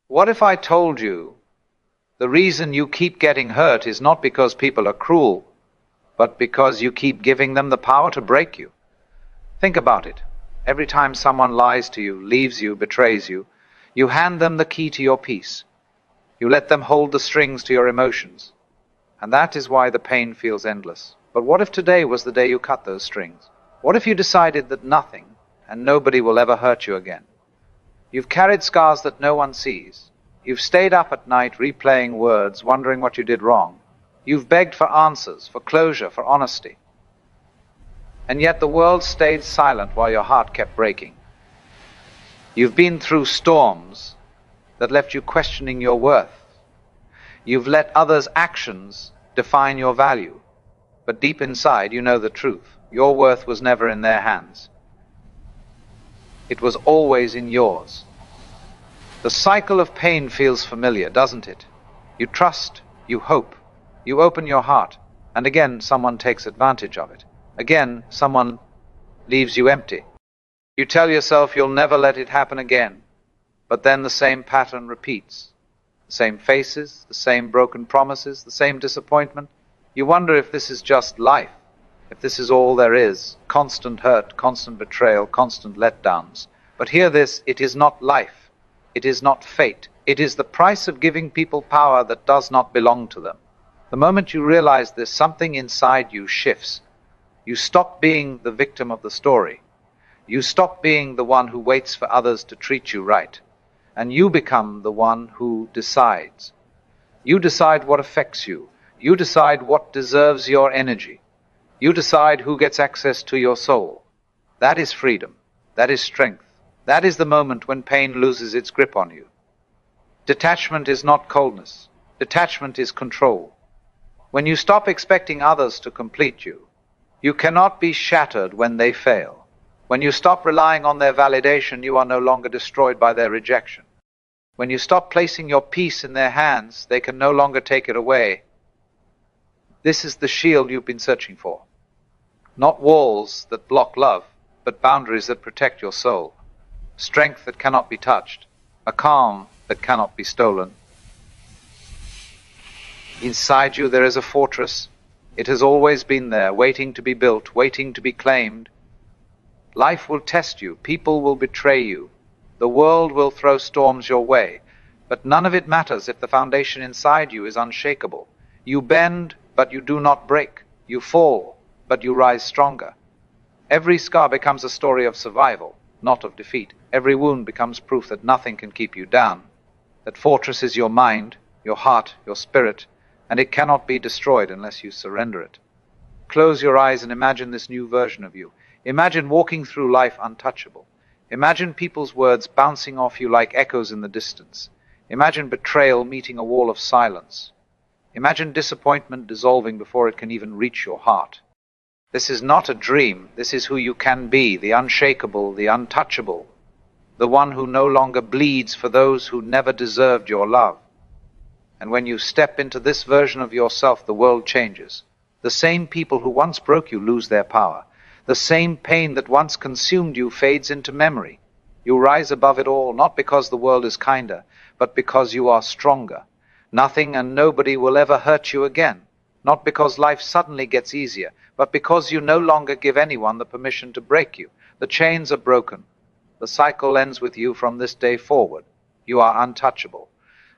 What if I told you the reason you keep getting hurt is not because people are cruel, but because you keep giving them the power to break you? Think about it. Every time someone lies to you, leaves you, betrays you, you hand them the key to your peace. You let them hold the strings to your emotions. And that is why the pain feels endless. But what if today was the day you cut those strings? What if you decided that nothing and nobody will ever hurt you again? You've carried scars that no one sees. You've stayed up at night replaying words, wondering what you did wrong. You've begged for answers, for closure, for honesty. And yet the world stayed silent while your heart kept breaking. You've been through storms that left you questioning your worth. You've let others' actions define your value. But deep inside, you know the truth. Your worth was never in their hands. It was always in yours. The cycle of pain feels familiar, doesn't it? You trust, you hope, you open your heart, and again someone takes advantage of it. Again, someone leaves you empty. You tell yourself you'll never let it happen again, but then the same pattern repeats. The same faces, the same broken promises, the same disappointment. You wonder if this is just life, if this is all there is, constant hurt, constant betrayal, constant letdowns. But hear this, it is not life, it is not fate, it is the price of giving people power that does not belong to them. The moment you realize this, something inside you shifts. You stop being the victim of the story. You stop being the one who waits for others to treat you right. And you become the one who decides. You decide what affects you. You decide what deserves your energy. You decide who gets access to your soul. That is freedom. That is strength. That is the moment when pain loses its grip on you. Detachment is not coldness. Detachment is control. When you stop expecting others to complete you, you cannot be shattered when they fail. When you stop relying on their validation, you are no longer destroyed by their rejection. When you stop placing your peace in their hands, they can no longer take it away. This is the shield you've been searching for. Not walls that block love, but boundaries that protect your soul. Strength that cannot be touched. A calm that cannot be stolen. Inside you there is a fortress. It has always been there, waiting to be built, waiting to be claimed. Life will test you. People will betray you. The world will throw storms your way. But none of it matters if the foundation inside you is unshakable. You bend, but you do not break. You fall, but you rise stronger. Every scar becomes a story of survival, not of defeat. Every wound becomes proof that nothing can keep you down. That fortress is your mind, your heart, your spirit, and it cannot be destroyed unless you surrender it. Close your eyes and imagine this new version of you. Imagine walking through life untouchable. Imagine people's words bouncing off you like echoes in the distance. Imagine betrayal meeting a wall of silence. Imagine disappointment dissolving before it can even reach your heart. This is not a dream. This is who you can be, the unshakable, the untouchable, the one who no longer bleeds for those who never deserved your love. And when you step into this version of yourself, the world changes. The same people who once broke you lose their power. The same pain that once consumed you fades into memory. You rise above it all, not because the world is kinder, but because you are stronger. Nothing and nobody will ever hurt you again. Not because life suddenly gets easier, but because you no longer give anyone the permission to break you. The chains are broken. The cycle ends with you from this day forward. You are untouchable.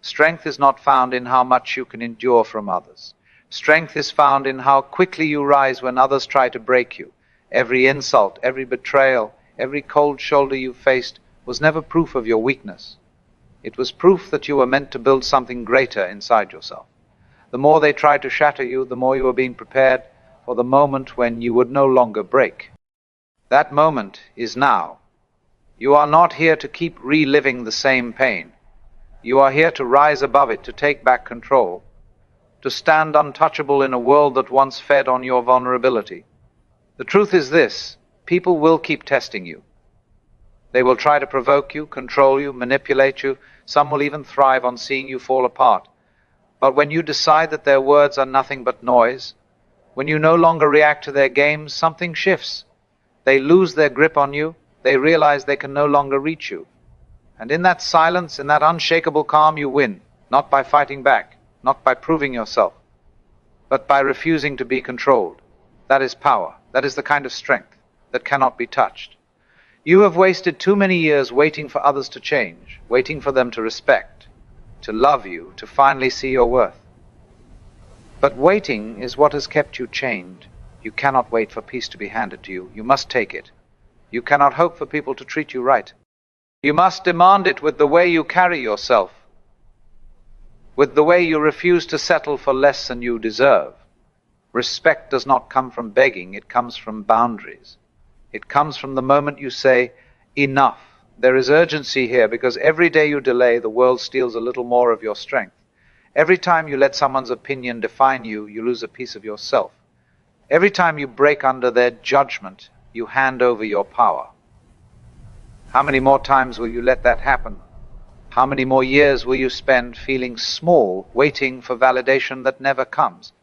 Strength is not found in how much you can endure from others. Strength is found in how quickly you rise when others try to break you. Every insult, every betrayal, every cold shoulder you faced was never proof of your weakness. It was proof that you were meant to build something greater inside yourself. The more they tried to shatter you, the more you were being prepared for the moment when you would no longer break. That moment is now. You are not here to keep reliving the same pain. You are here to rise above it, to take back control, to stand untouchable in a world that once fed on your vulnerability. The truth is this: people will keep testing you. They will try to provoke you, control you, manipulate you. Some will even thrive on seeing you fall apart. But when you decide that their words are nothing but noise, when you no longer react to their games, something shifts. They lose their grip on you. They realize they can no longer reach you. And in that silence, in that unshakable calm, you win, not by fighting back, not by proving yourself, but by refusing to be controlled. That is power. That is the kind of strength that cannot be touched. You have wasted too many years waiting for others to change, waiting for them to respect, to love you, to finally see your worth. But waiting is what has kept you chained. You cannot wait for peace to be handed to you. You must take it. You cannot hope for people to treat you right. You must demand it with the way you carry yourself, with the way you refuse to settle for less than you deserve. Respect does not come from begging, it comes from boundaries. It comes from the moment you say, enough. There is urgency here because every day you delay, the world steals a little more of your strength. Every time you let someone's opinion define you, you lose a piece of yourself. Every time you break under their judgment, you hand over your power. How many more times will you let that happen? How many more years will you spend feeling small, waiting for validation that never comes?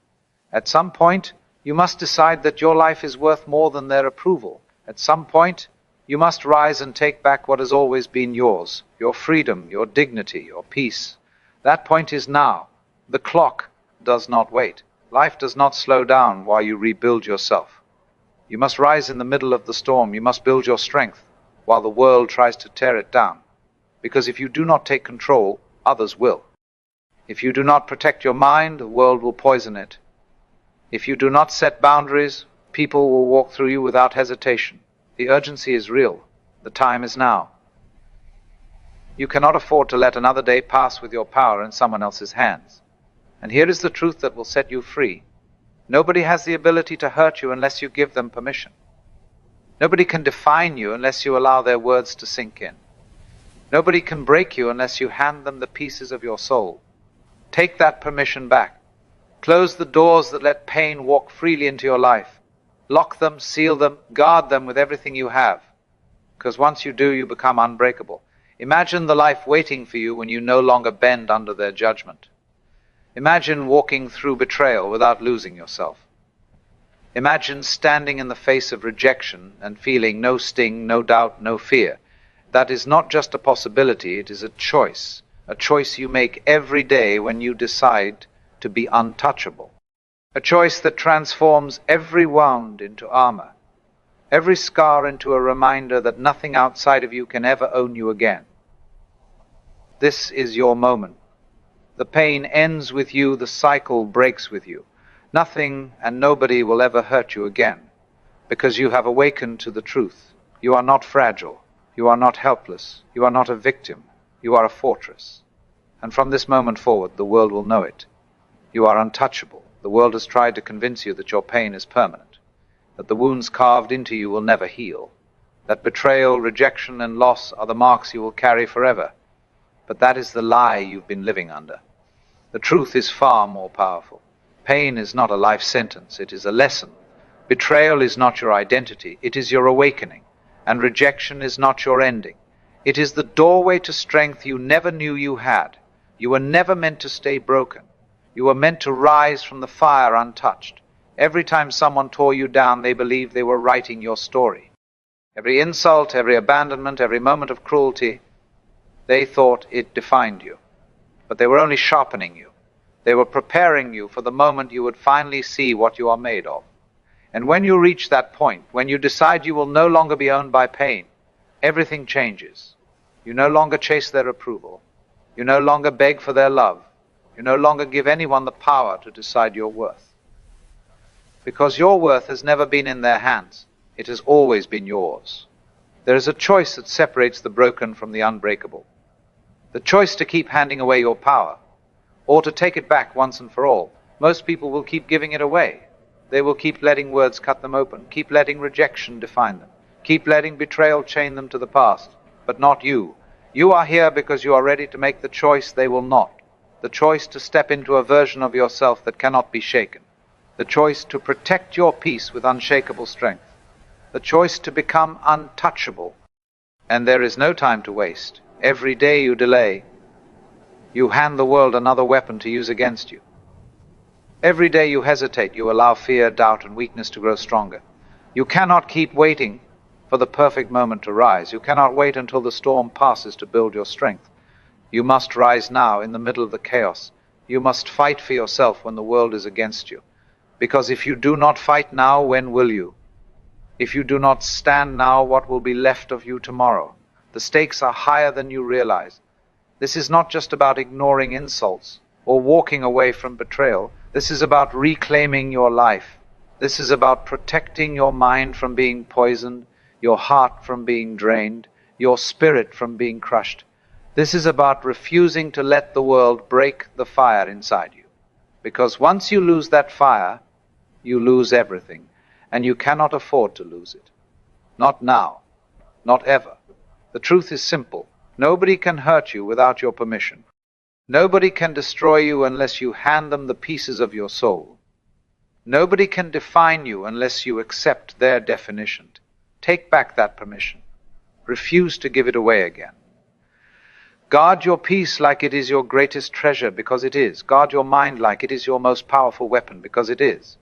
At some point, you must decide that your life is worth more than their approval. At some point, you must rise and take back what has always been yours, your freedom, your dignity, your peace. That point is now. The clock does not wait. Life does not slow down while you rebuild yourself. You must rise in the middle of the storm. You must build your strength while the world tries to tear it down. Because if you do not take control, others will. If you do not protect your mind, the world will poison it. If you do not set boundaries, people will walk through you without hesitation. The urgency is real. The time is now. You cannot afford to let another day pass with your power in someone else's hands. And here is the truth that will set you free. Nobody has the ability to hurt you unless you give them permission. Nobody can define you unless you allow their words to sink in. Nobody can break you unless you hand them the pieces of your soul. Take that permission back. Close the doors that let pain walk freely into your life. Lock them, seal them, guard them with everything you have. Because once you do, you become unbreakable. Imagine the life waiting for you when you no longer bend under their judgment. Imagine walking through betrayal without losing yourself. Imagine standing in the face of rejection and feeling no sting, no doubt, no fear. That is not just a possibility, it is a choice you make every day when you decide to be untouchable. A choice that transforms every wound into armor, every scar into a reminder that nothing outside of you can ever own you again. This is your moment. The pain ends with you, the cycle breaks with you. Nothing and nobody will ever hurt you again, because you have awakened to the truth. You are not fragile. You are not helpless. You are not a victim. You are a fortress. And from this moment forward, the world will know it. You are untouchable. The world has tried to convince you that your pain is permanent, that the wounds carved into you will never heal, that betrayal, rejection, and loss are the marks you will carry forever. But that is the lie you've been living under. The truth is far more powerful. Pain is not a life sentence, it is a lesson. Betrayal is not your identity, it is your awakening. And rejection is not your ending. It is the doorway to strength you never knew you had. You were never meant to stay broken. You were meant to rise from the fire untouched. Every time someone tore you down, they believed they were writing your story. Every insult, every abandonment, every moment of cruelty, they thought it defined you. But they were only sharpening you. They were preparing you for the moment you would finally see what you are made of. And when you reach that point, when you decide you will no longer be owned by pain, everything changes. You no longer chase their approval. You no longer beg for their love. You no longer give anyone the power to decide your worth. Because your worth has never been in their hands. It has always been yours. There is a choice that separates the broken from the unbreakable. The choice to keep handing away your power, or to take it back once and for all. Most people will keep giving it away. They will keep letting words cut them open, keep letting rejection define them, keep letting betrayal chain them to the past. But not you. You are here because you are ready to make the choice they will not. The choice to step into a version of yourself that cannot be shaken. The choice to protect your peace with unshakable strength. The choice to become untouchable. And there is no time to waste. Every day you delay, you hand the world another weapon to use against you. Every day you hesitate, you allow fear, doubt, and weakness to grow stronger. You cannot keep waiting for the perfect moment to rise. You cannot wait until the storm passes to build your strength. You must rise now in the middle of the chaos. You must fight for yourself when the world is against you. Because if you do not fight now, when will you? If you do not stand now, what will be left of you tomorrow? The stakes are higher than you realize. This is not just about ignoring insults or walking away from betrayal. This is about reclaiming your life. This is about protecting your mind from being poisoned, your heart from being drained, your spirit from being crushed. This is about refusing to let the world break the fire inside you. Because once you lose that fire, you lose everything, and you cannot afford to lose it. Not now, not ever. The truth is simple. Nobody can hurt you without your permission. Nobody can destroy you unless you hand them the pieces of your soul. Nobody can define you unless you accept their definition. Take back that permission. Refuse to give it away again. Guard your peace like it is your greatest treasure, because it is. Guard your mind like it is your most powerful weapon, because it is.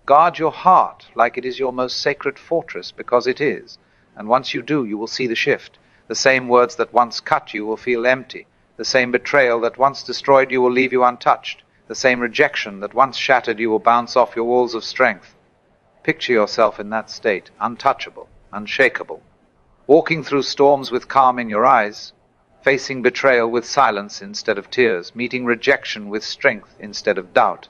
Guard your heart like it is your most sacred fortress, because it is. And once you do, you will see the shift. The same words that once cut you will feel empty. The same betrayal that once destroyed you will leave you untouched. The same rejection that once shattered you will bounce off your walls of strength. Picture yourself in that state, untouchable, unshakable, walking through storms with calm in your eyes, facing betrayal with silence instead of tears, meeting rejection with strength instead of doubt.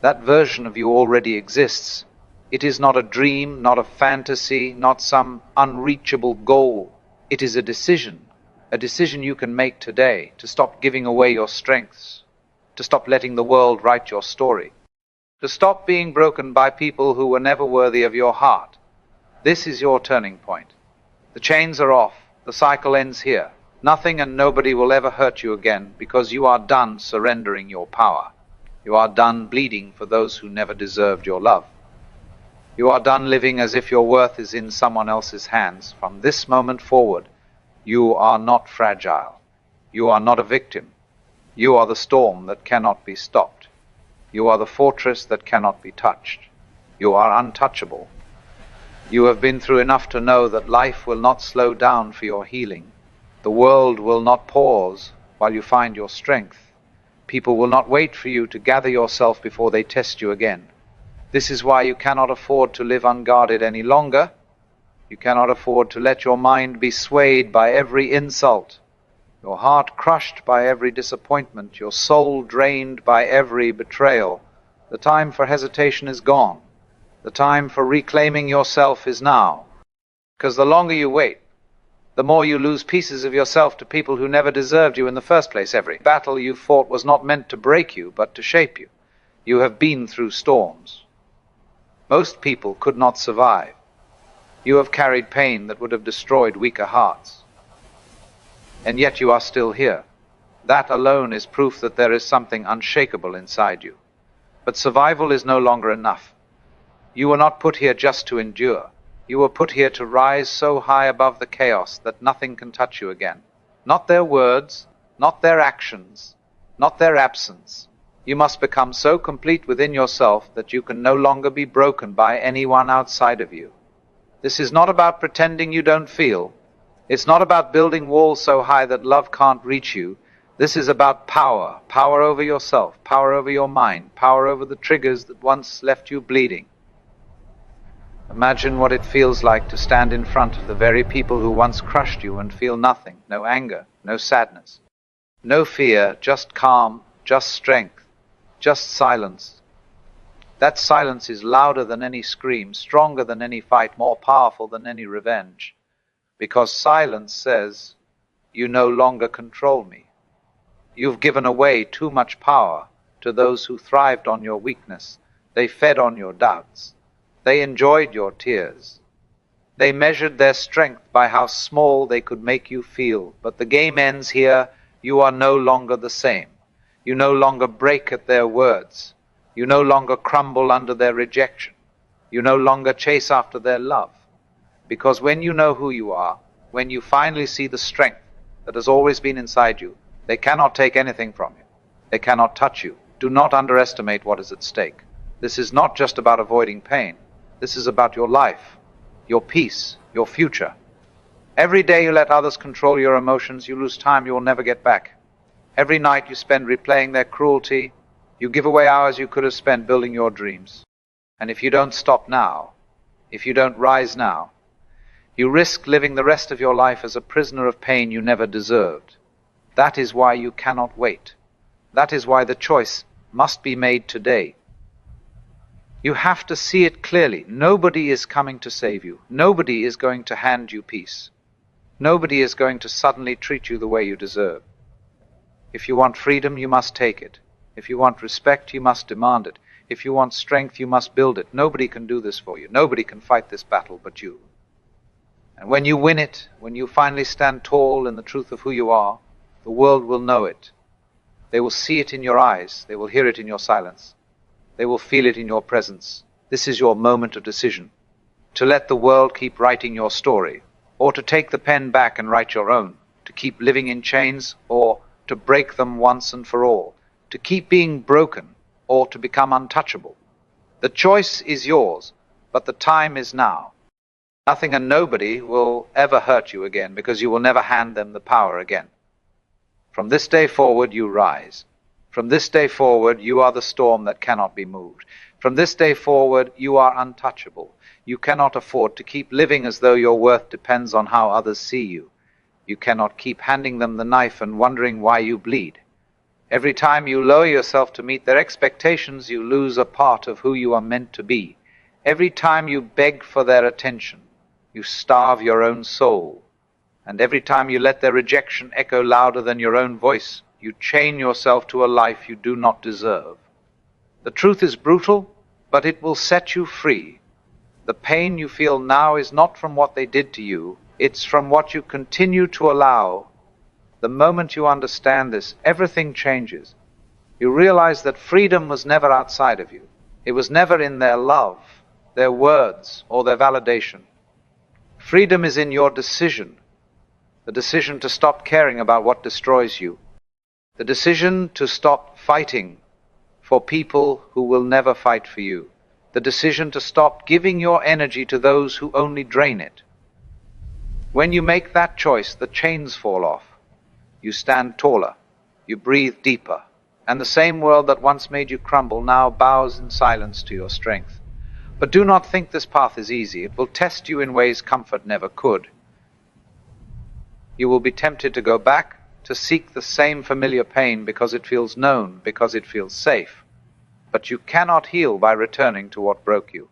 That version of you already exists. It is not a dream, not a fantasy, not some unreachable goal. It is a decision you can make today to stop giving away your strengths, to stop letting the world write your story, to stop being broken by people who were never worthy of your heart. This is your turning point. The chains are off. The cycle ends here. Nothing and nobody will ever hurt you again, because you are done surrendering your power. You are done bleeding for those who never deserved your love. You are done living as if your worth is in someone else's hands. From this moment forward, you are not fragile. You are not a victim. You are the storm that cannot be stopped. You are the fortress that cannot be touched. You are untouchable. You have been through enough to know that life will not slow down for your healing. The world will not pause while you find your strength. People will not wait for you to gather yourself before they test you again. This is why you cannot afford to live unguarded any longer. You cannot afford to let your mind be swayed by every insult, your heart crushed by every disappointment, your soul drained by every betrayal. The time for hesitation is gone. The time for reclaiming yourself is now. Because the longer you wait, the more you lose pieces of yourself to people who never deserved you in the first place. Every battle you fought was not meant to break you, but to shape you. You have been through storms. Most people could not survive. You have carried pain that would have destroyed weaker hearts. And yet you are still here. That alone is proof that there is something unshakable inside you. But survival is no longer enough. You were not put here just to endure. You were put here to rise so high above the chaos that nothing can touch you again. Not their words, not their actions, not their absence. You must become so complete within yourself that you can no longer be broken by anyone outside of you. This is not about pretending you don't feel. It's not about building walls so high that love can't reach you. This is about power, power over yourself, power over your mind, power over the triggers that once left you bleeding. Imagine what it feels like to stand in front of the very people who once crushed you and feel nothing, no anger, no sadness, no fear, just calm, just strength, just silence. That silence is louder than any scream, stronger than any fight, more powerful than any revenge. Because silence says, you no longer control me. You've given away too much power to those who thrived on your weakness. They fed on your doubts. They enjoyed your tears. They measured their strength by how small they could make you feel. But the game ends here. You are no longer the same. You no longer break at their words. You no longer crumble under their rejection. You no longer chase after their love. Because when you know who you are, when you finally see the strength that has always been inside you, they cannot take anything from you. They cannot touch you. Do not underestimate what is at stake. This is not just about avoiding pain. This is about your life. your peace, your future. Every day you let others control your emotions, you lose time you will never get back. Every night you spend replaying their cruelty, you give away hours you could have spent building your dreams. And if you don't stop now, if you don't rise now, you risk living the rest of your life as a prisoner of pain you never deserved. That is why you cannot wait. That is why the choice must be made today. You have to see it clearly. Nobody is coming to save you. Nobody is going to hand you peace. Nobody is going to suddenly treat you the way you deserve. If you want freedom, you must take it. If you want respect, you must demand it. If you want strength, you must build it. Nobody can do this for you. Nobody can fight this battle but you. And when you win it, when you finally stand tall in the truth of who you are, the world will know it. They will see it in your eyes. They will hear it in your silence. They will feel it in your presence. This is your moment of decision. To let the world keep writing your story, or to take the pen back and write your own. To keep living in chains, or to break them once and for all. To keep being broken, or to become untouchable. The choice is yours, but the time is now. Nothing and nobody will ever hurt you again, because you will never hand them the power again. From this day forward, you rise. From this day forward, you are the storm that cannot be moved. From this day forward, you are untouchable. You cannot afford to keep living as though your worth depends on how others see you. You cannot keep handing them the knife and wondering why you bleed. Every time you lower yourself to meet their expectations, you lose a part of who you are meant to be. Every time you beg for their attention, you starve your own soul. And every time you let their rejection echo louder than your own voice, you chain yourself to a life you do not deserve. The truth is brutal, but it will set you free. The pain you feel now is not from what they did to you, it's from what you continue to allow. The moment you understand this, everything changes. You realize that freedom was never outside of you. It was never in their love, their words, or their validation. Freedom is in your decision. The decision to stop caring about what destroys you. The decision to stop fighting for people who will never fight for you. The decision to stop giving your energy to those who only drain it. When you make that choice, the chains fall off. You stand taller. You breathe deeper. And the same world that once made you crumble now bows in silence to your strength. But do not think this path is easy. It will test you in ways comfort never could. You will be tempted to go back, to seek the same familiar pain because it feels known, because it feels safe. But you cannot heal by returning to what broke you.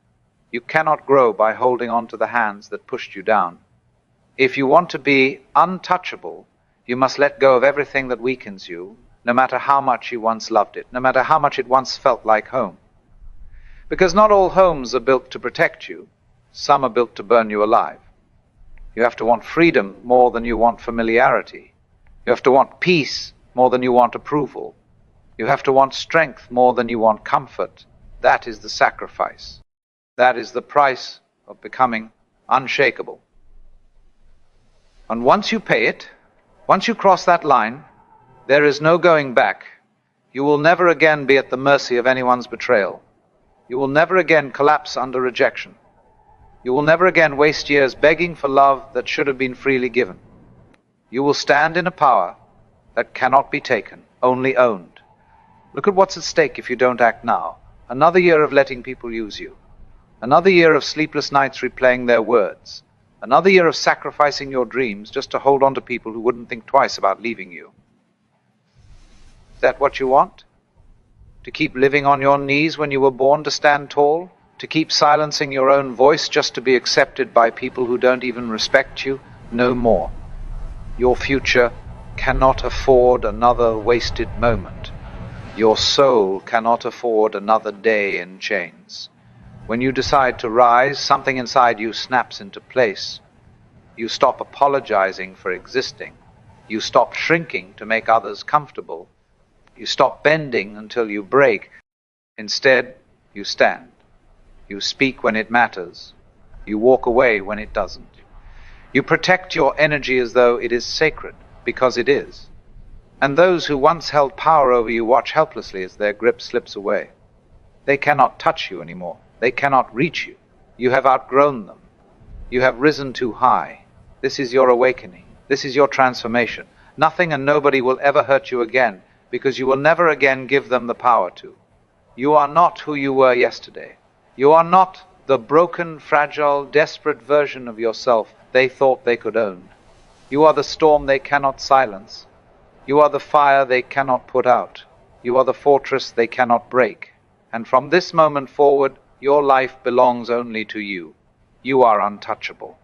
You cannot grow by holding on to the hands that pushed you down. If you want to be untouchable, you must let go of everything that weakens you, no matter how much you once loved it, no matter how much it once felt like home. Because not all homes are built to protect you. Some are built to burn you alive. You have to want freedom more than you want familiarity. You have to want peace more than you want approval. You have to want strength more than you want comfort. That is the sacrifice. That is the price of becoming unshakable. And once you pay it, once you cross that line, there is no going back. You will never again be at the mercy of anyone's betrayal. You will never again collapse under rejection. You will never again waste years begging for love that should have been freely given. You will stand in a power that cannot be taken, only owned. Look at what's at stake if you don't act now. Another year of letting people use you. Another year of sleepless nights replaying their words. Another year of sacrificing your dreams just to hold on to people who wouldn't think twice about leaving you. Is that what you want? To keep living on your knees when you were born to stand tall? To keep silencing your own voice just to be accepted by people who don't even respect you? No more. Your future cannot afford another wasted moment. Your soul cannot afford another day in chains. When you decide to rise, something inside you snaps into place. You stop apologizing for existing. You stop shrinking to make others comfortable. You stop bending until you break. Instead, you stand. You speak when it matters. You walk away when it doesn't. You protect your energy as though it is sacred, because it is. And those who once held power over you watch helplessly as their grip slips away. They cannot touch you anymore. They cannot reach you. You have outgrown them. You have risen too high. This is your awakening. This is your transformation. Nothing and nobody will ever hurt you again, because you will never again give them the power to. You are not who you were yesterday. You are not the broken, fragile, desperate version of yourself they thought they could own. You are the storm they cannot silence. You are the fire they cannot put out. You are the fortress they cannot break. And from this moment forward, your life belongs only to you. You are untouchable.